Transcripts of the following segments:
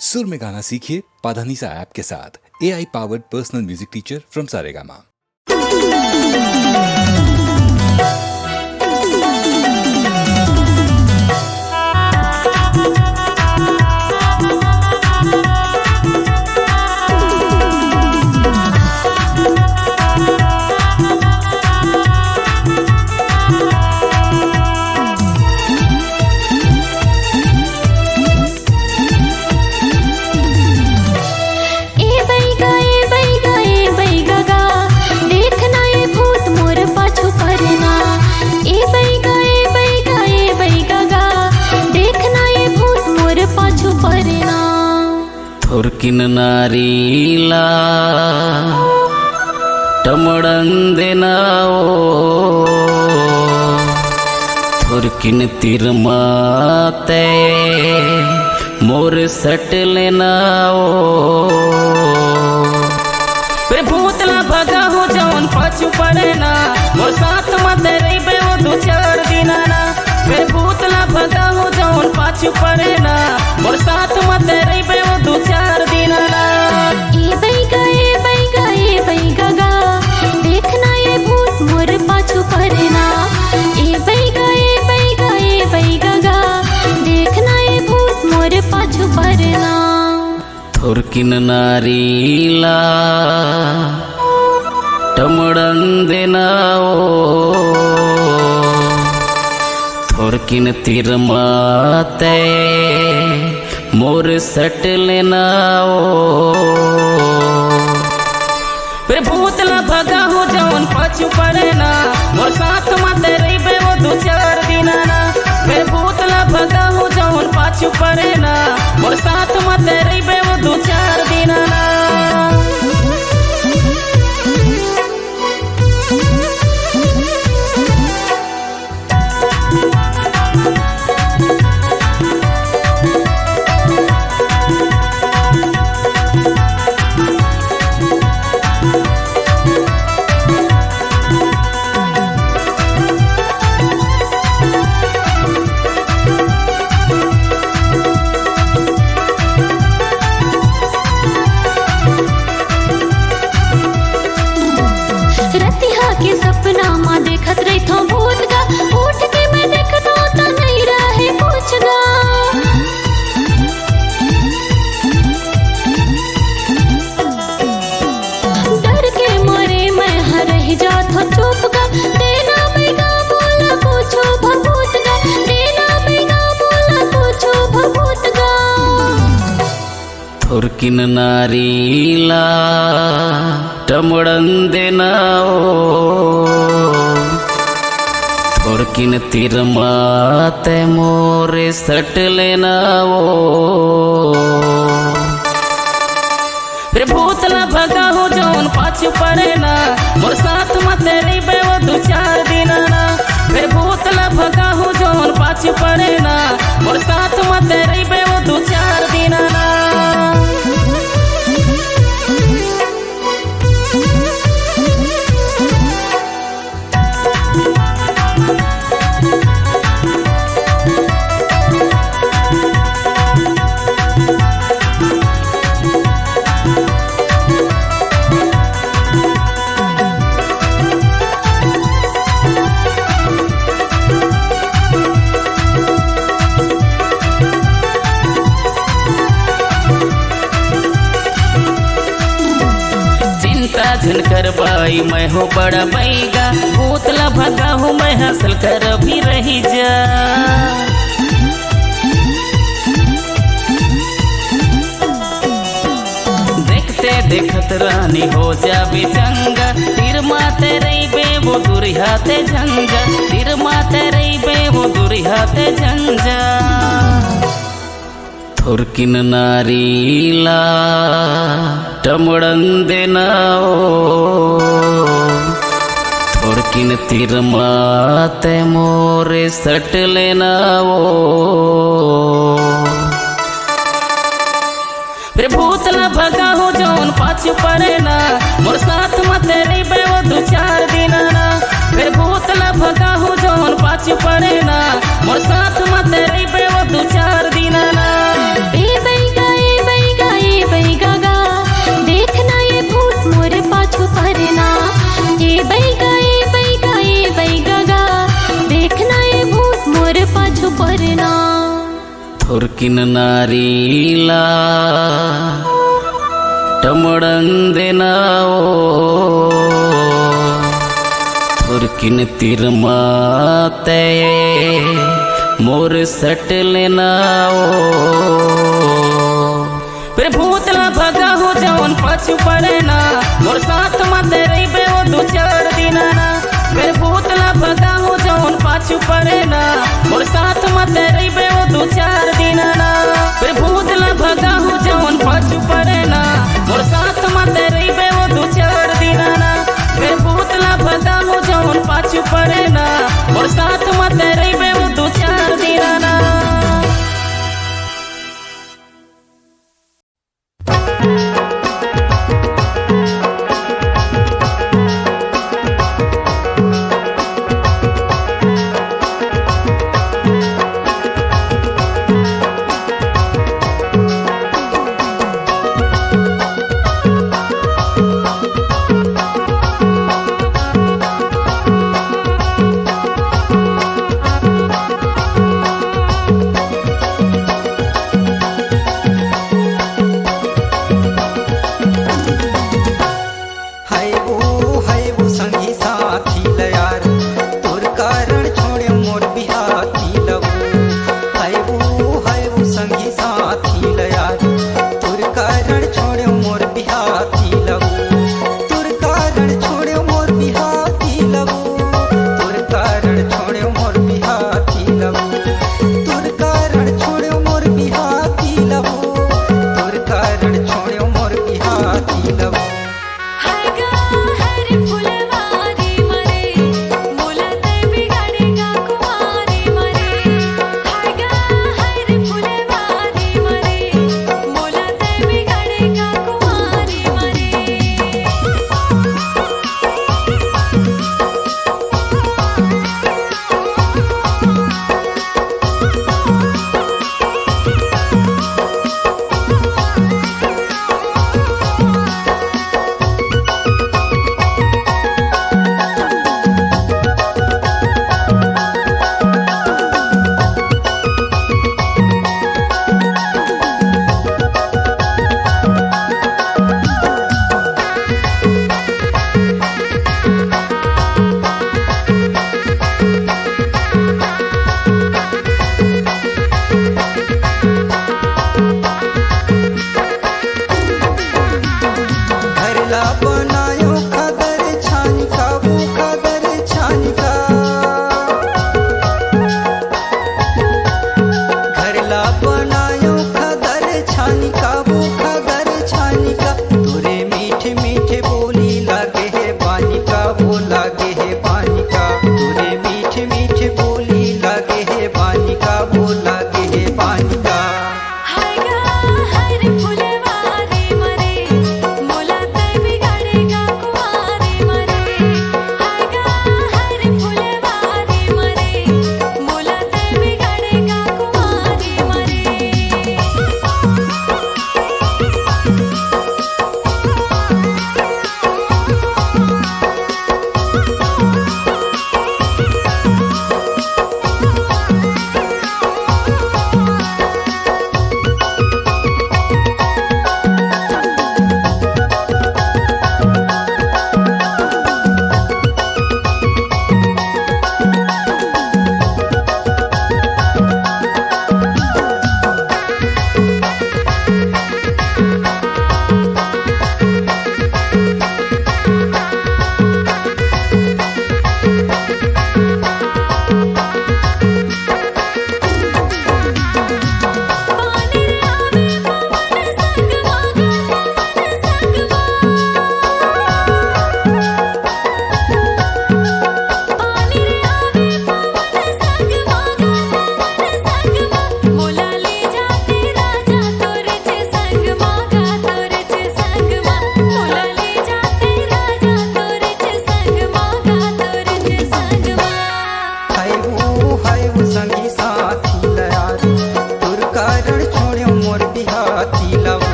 सुर में गाना सीखिए पाधानीसा ऐप के साथ। AI powered personal music teacher from Saregama. थुरकिन नारीला टमड़ंदेनाओ थुरकिन तिरमाते मोर सट लेनाओ वे भूतला भगा हो जौन पाछू पड़े ना मोर साथ मत रही वो दो चार दिना ना वे भूतला भगा हो जौन पाछू पड़े ना मोर साथ मत रही वो दो चार दिना ना। ए बैगा गा देखना ये भूत मोर पाछू पड़े ना। ए बैगा गा देखना ये भूत मोर पाछू पड़े ना। थुरकिन नारीला टमड़ंदेनाओ थुरकिन तिरमाते मोर सट लेनाओ वे भूतला भगा हो जौन पाछू पड़े ना मोर साथ मत रही वो दो चार दिना ना वे भूतला भगा हो जौन पाछू पड़े ना मोर साथ मत रही वो दो चार दिना ना। के सपना माँ देखत रही थो भूत गा उठ के मैं देखता तो नहीं रहे कुछ गा। डर के मारे मैं हर ही जात हो चुप गा देना बेगा बोला कुछ भभूत गा देना बेगा बोला कुछ भभूत गा। थुरकिन नारीला टमड़ंदेनाओ थुरकिन तिरमाते मोरे सट लेनाओ फिर भूतला भगा हो जौन पाछू पड़े ना मोर साथ मत रही वो दो चार दिना ना फिर भूतला भगा हो जौन पाछू पड़े ना मोर साथ मत रही वो दो चार दिना ना। झनकर बाई मैं हो बड़ा बैगा भूतला भगा हूँ मैं हंसल कर भी रही जा देखते देखत रानी हो जा चंगा तीर माते रही बे वो दुरिहाते झंझा तीर माते रही बे वो दुरिहाते झंझा। थुरकिन नारीला टमड़ंदेनाओ थुरकिन तिरमाते मोरे सट लेनाओ फिर भूतला भगा हो जौन पाछू पड़े ना मोर साथ मत रही वो दो चार दिना ना फिर भूतला भगा हो जौन पाछू पड़े ना मोर साथ मत रही वो दो चार दिना ना। ए बैगा थुरकिन नारीला टमड़ंदेनाओ थुरकिन तिरमाते मोर सट लेनाओ फिर भूतला भगा हो जवन पछु पड़े ना मोर साथ मते रहिबे वो दो चार दिन ना फिर भूतला भगा हो जवन पाछू पड़े ना मोर साथ मते रहिबे वो दो चार दिन ना फिर भूतला भगा हो जवन पाछू पड़े ना मोर साथ मते रहिबे वो दो चार दिन ना फिर भूतला भगा हो जवन पाछू पड़े ना मोर साथ मते रहिबे वो दो चार दिन ना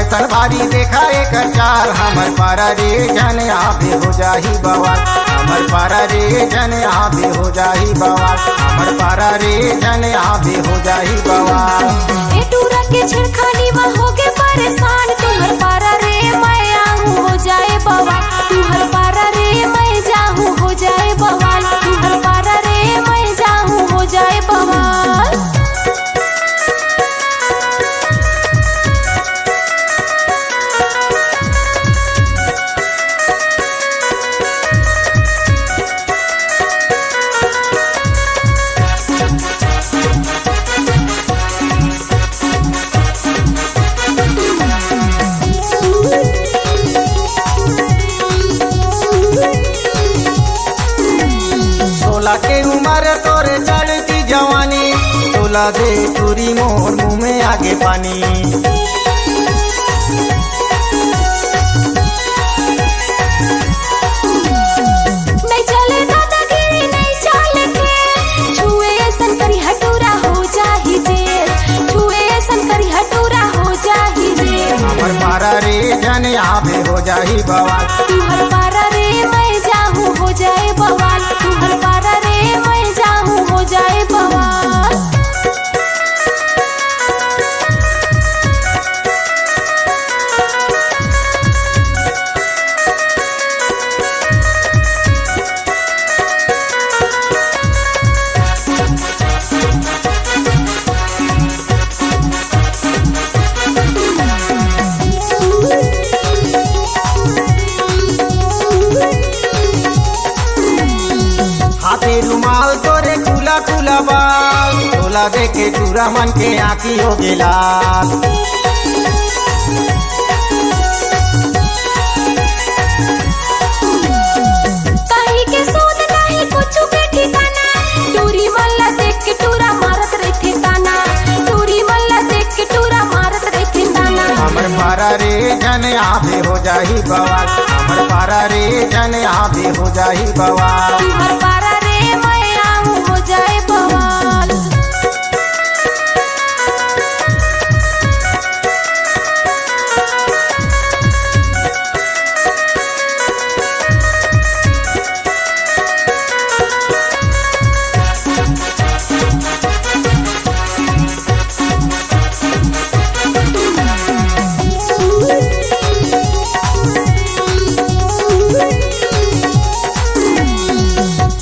फैशन भारी देखा एक चार हमर पारा रे जन आबे हो जाही बवाल हमर पारा रे जन आबे हो जाही बवाल हमर पारा रे जन आबे हो जाही बवाल। ए टूरा के छिड़खानी में होगे परेशान तुम्हार पारा रे मैं आऊं हो जाए बवाल तुम्हार पारा रे मैं जाऊं हो जाए बवाल तुम्हार पारा रे मैं जाऊं हो जाए बवाल। के उम्र तोरे चढ़ती जवानी तोला दे चूरी मोर मुँह में आगे पानी। नहीं चले दादागिरी नहीं चले के छुए ऐसन करी हटूरा हो जाही जेल छुए ऐसन करी हटूरा हो जाही जेल। हमर पारा रे जन आबे हो जाही बवाल तुम्हार पारा रे मैं जाऊं हो जाए बवाल तुम्हार पारा रे मैं जाऊं हो जाए बवाल। हाथे रुमाल तोरे कुला कुला बाल तोला देखे चूरा मन के आँखी हो गेलाल। कहीं के सूद नहीं कुछ के ठिकाना टूरी मल्ला देख के टूरा मारत रहे ताना टूरी मल्ला देख के टूरा मारत रहे ताना। हमर पारा रे जन आबे हो जाही बवाल हमर पारा रे जन आबे हो जाही बवाल। तुम्हार पारा रे मैं आऊं हो जाए बवाल।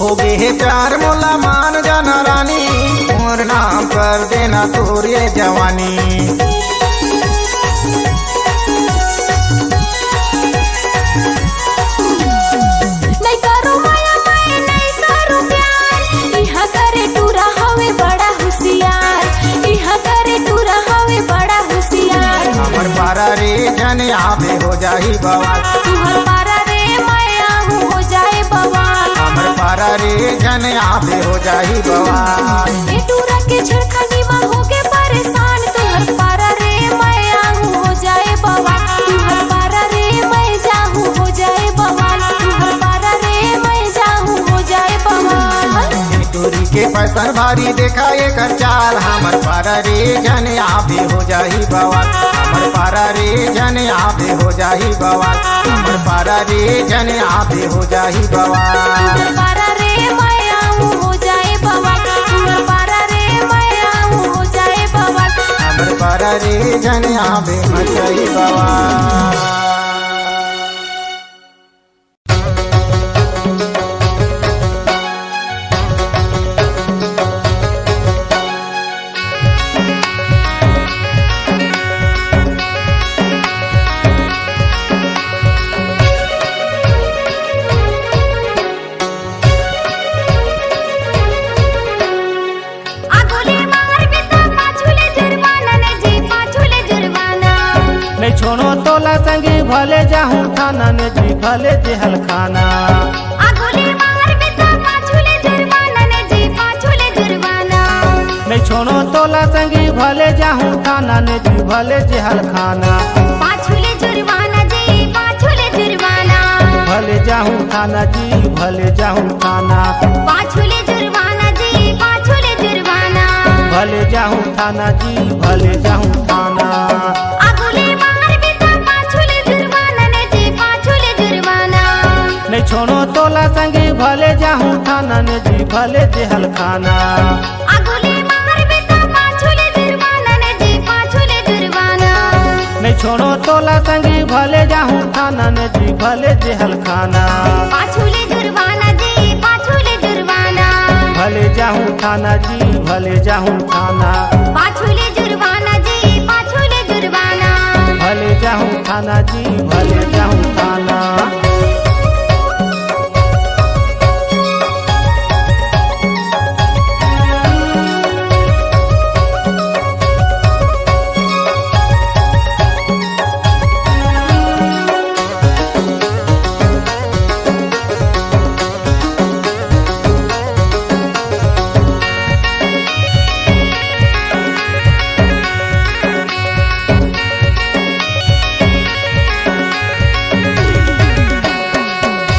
हो गे हे प्यार मोला मान जाना रानी मोर नाम कर देना तोरे जवानी। नहीं करो माया मैं नहीं करो प्यार इहा करे टूरा हवे बड़ा होशियार इहा करे टूरा हवे बड़ा होशियार। हमर पारा रे जन आबे हो जाही बवाल तुम्हार पारा रे मैं आऊं हो जाए बवाल हमर पारा रे जन आबे हो जाही बवाल। ए टूरा के छिड़खानी में होगे परेशान तुम्हार पारा रे मैं आऊं हो जाए बवाल तुम्हार पारा रे मैं जाऊं हो जाए बवाल तुम्हार पारा रे मैं जाऊं हो जाए बवाल। टोरी के फैशन भारी देखा एक चाल हमर पारा रे जन आबे हो जाही बवाल हमर पारा रे जन आबे हो जाही बवाल हमर पारा रे जन आबे हो जाही बवाल। तुम्हार पारा रे मैं आऊं हो जाए बवाल तुम्हार पारा रे मैं आऊं हो जाए बवाल हमर पारा रे जन आबे हो जाही बवाल। आगोले मार बिता पाछुले जुर्माना ने जी पाछुले जुर्माना। मैं छोड़ो तोला संगी भले जाहूँ थाना ने जी भले जेहल खाना। आगोले मार बिता पाछुले जुर्माना ने जी पाछुले जुर्माना। मैं छोड़ो तोला संगी भले जाहूँ थाना ने जी भले जेहल खाना। पाछुले जुर्माना जी पाछुले जुर्माना। भले जाहूँ थाना जी भले जाहूँ थाना। पाछुले जुर्माना जी पाछुले जुर्माना। भले जाहूँ थाना जी भले जाहूँ थाना। आगोले मार बिता नहीं छोड़ो तोला संगी भले जाहूँ थाना ने जी भले देहल खाना अगुली मार बेटा पाछुले जुर्माना ने जी पाछुले जुर्माना नहीं छोड़ो तोला संगी भले जाहूँ थाना ने जी भले देहल खाना पाछुले जुर्माना जी पाछुले जुर्माना भले जाहूँ थाना जी भले जाहूँ थाना पाछुले जुर्माना जी पाछुले जुर्माना भले जाहूँ थाना जी भले जाहूँ थाना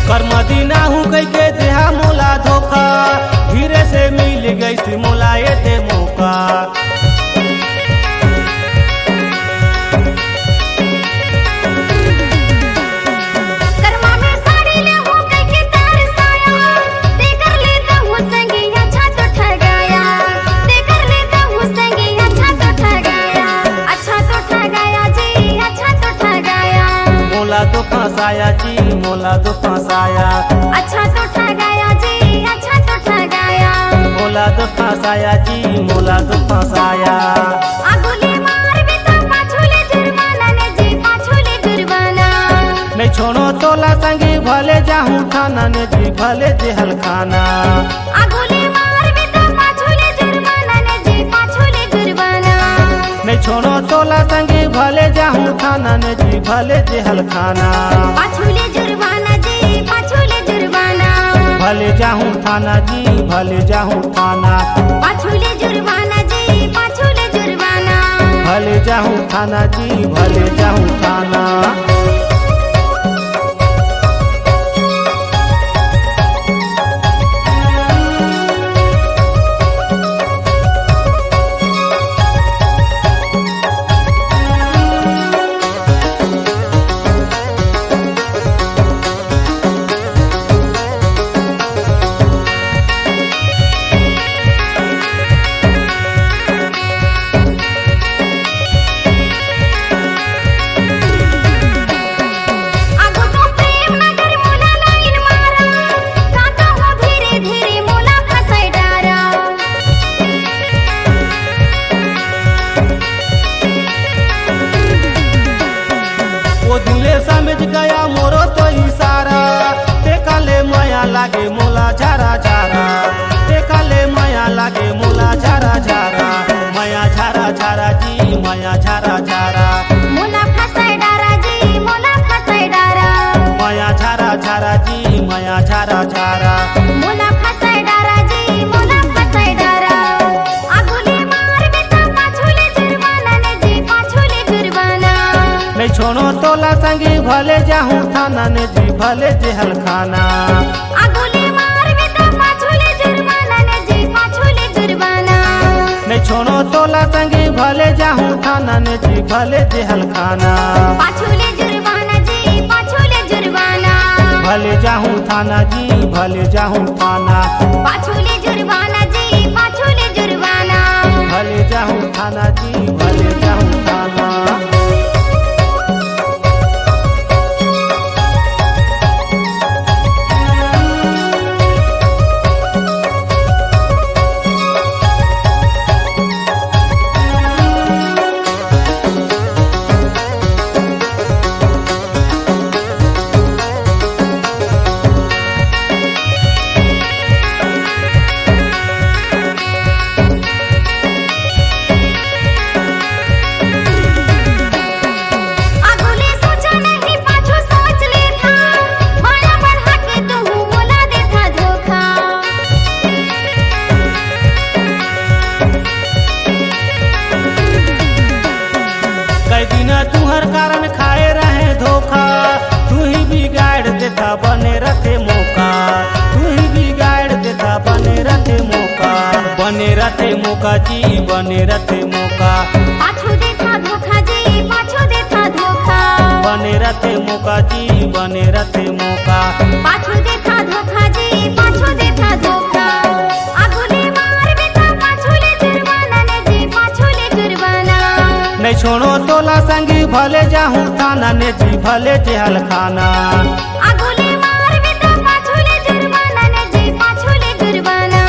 कर्मदीना हूँ कह के देहा मोला धोखा धीरे से मिल गई सी मोला ये दे मौका कर्मा में साड़ी ले हूँ कह के तरसाया दे कर लेता हूँ संगी अच्छा तो ठगाया दे कर लेता हूँ संगी अच्छा तो ठगाया जी अच्छा तो ठगाया मोला तो फंसाया जी मोला तो फंसाया अच्छा तो ठगाया जी अच्छा तो ठगाया मोला तो फंसाया जी मोला तो फंसाया अगुली मार बेटा पाछुले जुर्माना ने जी पाछुले जुर्माना नहीं छोड़ो तोला संगी भले जाहूँ थाना ने जी भले देहल खाना अगुली मार बेटा पाछुले जुर्माना ने जी पाछुले जुर्माना नहीं छोड़ो तोला संगी भले जाहूँ थाना ने जी भले देहल खाना पाछुले जुर्माना जी पाछुले जुर्माना भले जाहूँ थाना जी भले जाहूँ थाना पाछुले जुर्माना जी पाछुले जुर्माना भले जाहूँ थाना जी भले जाहूँ थाना अगु तो प्रेम नगर मोला लाइन मारा काका हो धीरे धीरे मोला फसाई डारा वो दिले समझ गया मोरो तो इशारा ते काले माया लागे मोला झारा झारा ते काले माया लागे मोला झारा झारा माया झारा झारा जी माया झारा झारा मोला फसाई डारा जी मोला फसाई डारा माया झारा झारा जी माया झारा झारा मोला फसाई डारा जी मोला फसाई डारा अगुली मार बेटा पाछुले जुर्माना ने जी पाछुले जुर्माना नहीं छोड़ो तोला संगी भले जाहूँ थाना ने जी भले देहल खाना अगुली मार बेटा पाछुले जुर्माना ने जी पाछुले जुर्माना नहीं छोड़ो तोला संगी भले जाहूँ थाना ने जी भले देहल खाना पाछुले जुर्माना जी पाछुले जुर्माना भले जाहूँ थाना जी भले जाहूँ थाना पाछुले जुर्माना जी पाछुले जुर्माना भले जाहूँ थाना जी भले जाहूँ थाना तुहर कारण खाए रहे धोखा, तू ही बिगाड़ देता बने रखे मौका, तू ही बिगाड़ देता बने रखे मौका, बने रखे मौका जी बने रखे मौका, पाछू देता धोखा जी पाछू देता धोखा, बने रहते मौका जी बने रहते मौका। पाछू देखा धोखा जी पाछू देखा धोखा आगुले मार बेटा पाछू ले जुर्माना ने जी पाछू ले जुर्माना नहीं छोड़ो तोला संगी भले जाहूँ थाना ने जी भले जेहल खाना। आगुले मार बेटा पाछू ले जुर्माना ने जी पाछू ले जुर्माना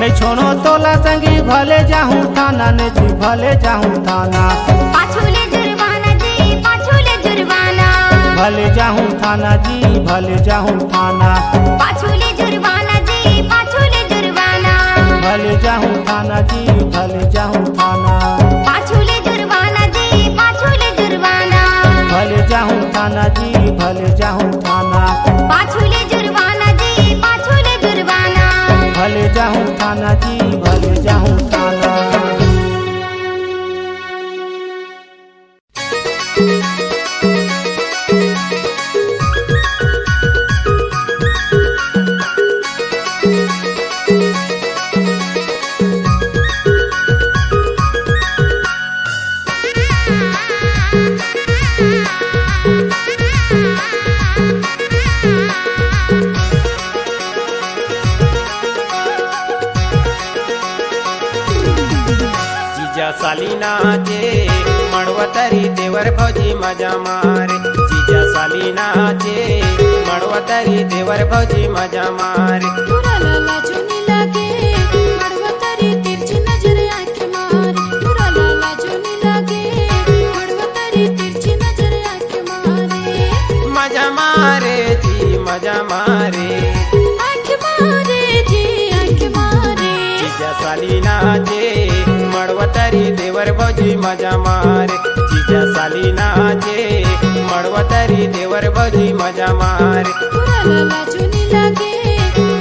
नहीं छोड़ो तोला संगी भले जाहूँ थाना ने जी भले जाहूँ थाना। पाछू ले जुर्माना जी पाछू ले जुर्माना भले जाहूँ थाना जी भले जाहूँ थाना। पाछू ले जुर्माना जी पाछू ले जुर्माना भले जाहूँ थाना जी भले जाहूँ थाना। पाछू ले जुर्माना जी पाछू ले जुर्माना भले जाहूँ थाना जी भले जाहूँ थाना। पाछू ले जुर्माना जी पाछू ले जुर्माना भले जाहूँ थाना जी भले जाहूँ थाना। सालीना चे मड़वतरी देवर भौजी मजा मारे। जीजा सालीना चे मड़वतरी देवर भौजी मजा मारे। पूरा लाला जोनी लागे मड़वतरी तिरछी नजर आंखें मारे पूरा लाला जोनी लागे मड़वतरी तिरछी नजर आंखें मारे। मजा मारे जी मजा मारे आंखें मारे जी आंखें मारे। जीजा सालीना चे मड़वतरी देवर भौजी मजा मारे। जीजा सालीना चे मड़वतरी देवर भौजी मजा मारे। पूरा लाला जोनी लागे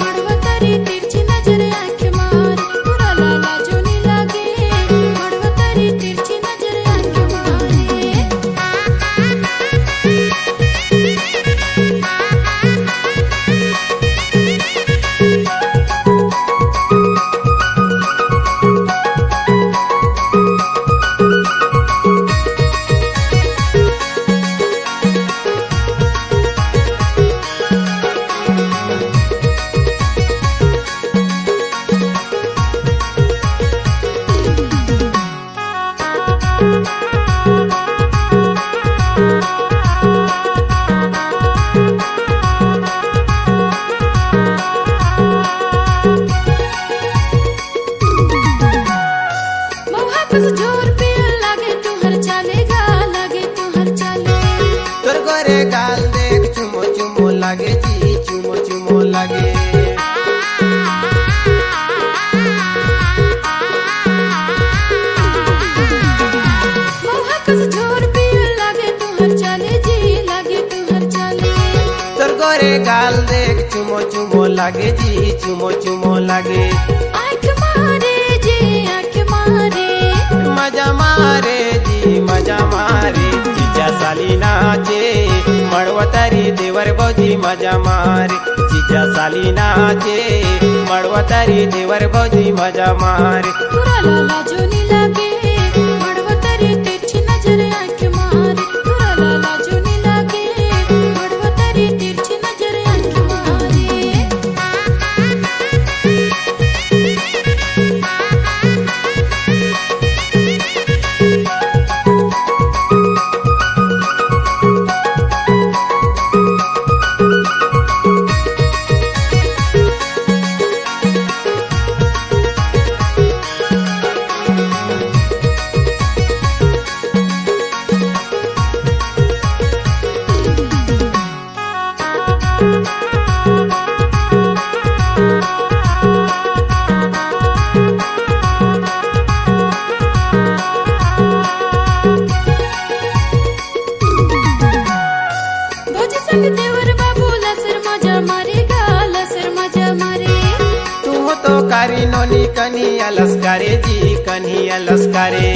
मड़वतरी तिरछी नजर आंखें मारे पूरा लाला जोनी लागे मड़वतरी तिरछी नजर आंखें मारे। बस जोर पे लागे तू हर चालेगा लागे तू हर चाले। तोर गोरे गाल देख चुमो चुमो लागे जी चुमो चुमो लागे। बस जोर पे लागे तू हर चाले जी लागे तू हर चाले। तोर गोरे गाल देख चुमो चुमो लागे जी चुमो चुमो लागे। आंख मारे जी आंख मारे मजा मारे जी मजा मारे। जीजा सालीना चे मड़वतरी देवर भौजी मजा मारे। जीजा सालीना चे मड़वतरी देवर भौजी मजा मारे। पूरा लाला जोनी लागे मड़वतरी तिरछी नजर आंख मारे पूरा लाला जोनी लागे मड़वतरी तिरछी नजर आंख मारे। संग देवर बाबू लसर मजा मारेगा लसर मजा मारे। तू हो तो कारी नोनी कन्हैया लस्कारे जी कन्हैया लस्कारे।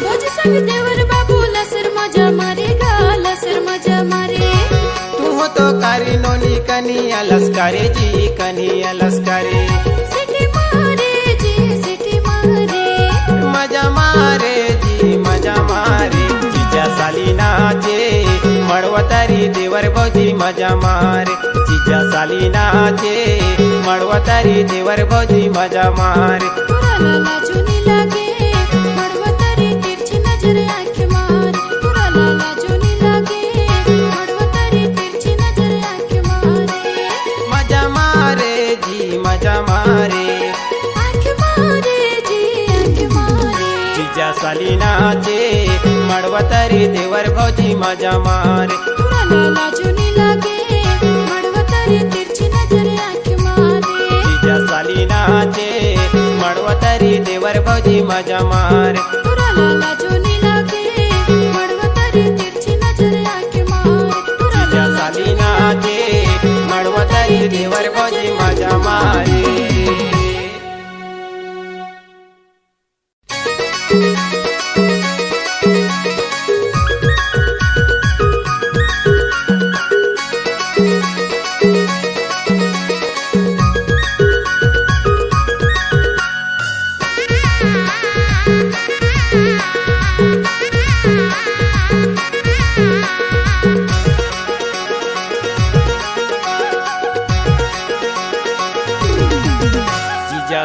भोज संग देवर बाबू लसर मजा मारेगा लसर मजा मारे। तू हो तो कारी नोनी कन्हैया लस्कारे जी कन्हैया लस्कारे। सिटी मारे जी मळवतारी देवर भौजी मजा मारे जीजा साली नाचे मळवतारी देवर भौजी मजा मारे पुराला जुनी लागे मडवतारी तिरछी नजर आंख मारे पुराला जुनी लागे मडवतारी तिरछी नजर आंख मारे मजा मारे जी मजा मारे आंख मारे जी आंख मारे जीजा साली नाचे मळवतारी देवर भौजी मजा मारे पुराला जुनी लागे मडवतारी तिरछी नजर आंख मारे जीजा साली नाचे मळवतारी देवर भौजी मजा मारे पुराला जुनी लागे मडवतारी तिरछी नजर आंख मारे जीजा साली नाचे मळवतारी देवर भौजी मजा मारे जीजा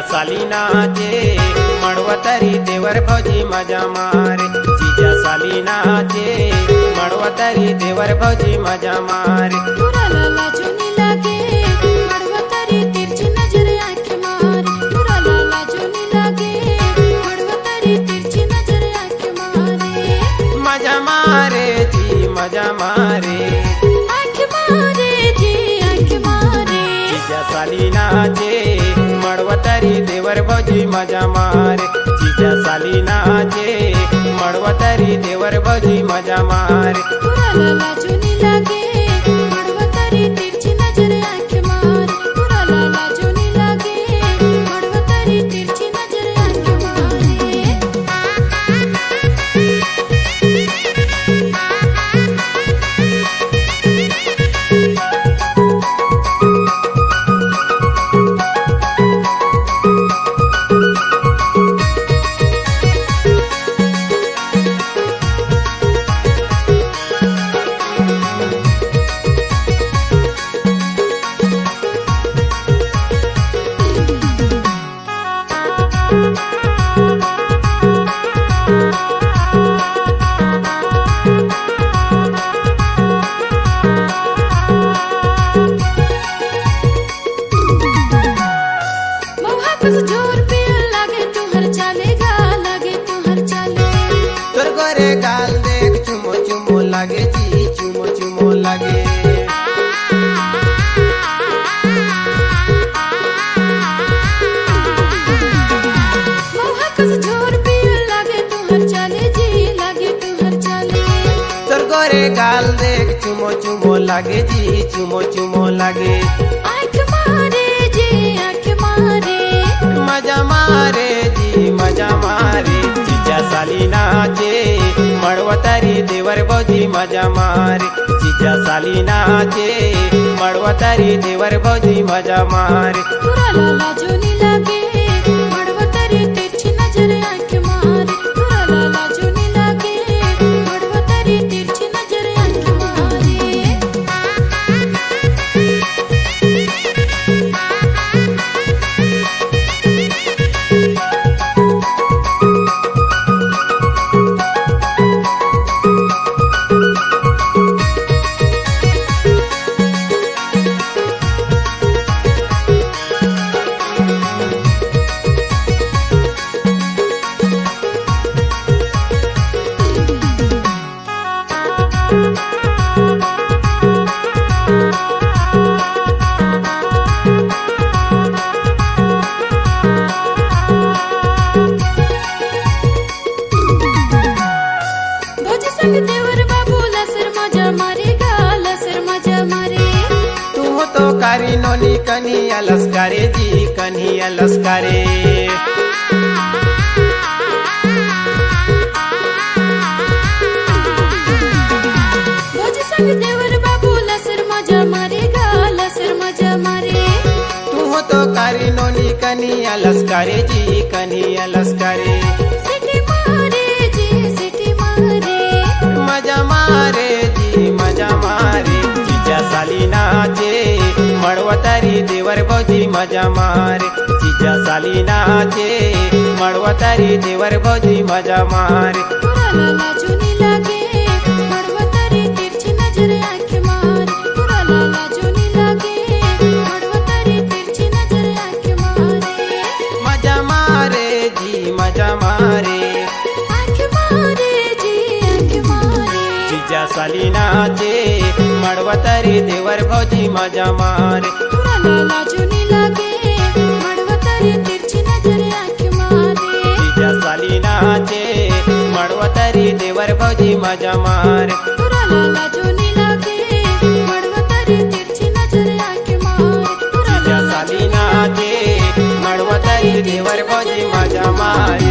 साली नाचे मळवतारी देवर भौजी मजा मारे जीजा साली नाचे मळवतारी देवर भौजी मजा मारे पुराला जुनी लागे मडवतारी तिरछी नजर आंख मारे पुराला जुनी लागे मडवतारी तिरछी नजर आंख मारे मजा मारे जी मजा मारे आंख मारे जी आंख मारे जीजा साली नाचे मळवतारी देवर भौजी मजा मारे जीजा साली नाचे मळवतारी देवर भौजी मजा मारे पुराला जुनी लागे मडवतारी तिरछी नजर आंख मारे पुराला जुनी लागे मडवतारी तिरछी नजर आंख मारे मौहा कुछ जोर पे लागे तुहर चलेगा लागे तुहर चले तोर गोरे गाल देख चुमो चुमो लागे जी चुमो चुमो लागे मौहा कुछ जोर पे लागे तुहर चले जी लागे तुहर चले तोर गोरे गाल देख चुमो चुमो लागे जी चुमो चुमो लागे आंख मारे जी आंख मारे मजा मारे जी मजा मारे जीजा साली नाचे मळवतारी देवर भौजी मजा मारे जीजा साली नाचे मळवतारी देवर भौजी मजा मारे पुराला जुनी लागे मडवतारी तिरछी नजर आंख मारे पुराला जुनी लागे मडवतारी तिरछी नजर आंख मारे भोजी संग देवर बाबू लसर मजा मारे गा लसर मजा मारे तू तो कारी नोनी कन्हैया लस्कारे जी कन्हैया लस्कारे भोजी संग देवर बाबू लसर मजा मारे गा लसर मजा मारे तू तो कारी नोनी कन्हैया लस्कारे जी कन्हैया लस्कारे सिटी मारे जी सिटी मारे मजा मारे जी मजा मळवतारी देवर भाऊजी मजा मारे जीजा साली नाचे मळवतारी देवर भाऊजी मजा मारे पुराला लाजोनी लागे मड़वतारी तिरछी नजर आंख मारे पुराला लाजोनी लागे मड़वतारी तिरछी नजर आंख मारे मजा मारे जी मजा मारे आंख मारे जी आंख मारे जीजा साली नाचे मळवतारी देवर भाऊजी मजा मारे पुराला लाजोनी लागे मड़वतारी तिरछी नजर आंख मारे जीजा साली नाचे मळवतारी देवर भाऊजी मजा मारे पुराला लाजोनी लागे मड़वतारी तिरछी नजर आंख मारे जीजा साली नाचे मळवतारी देवर भाऊजी मजा मारे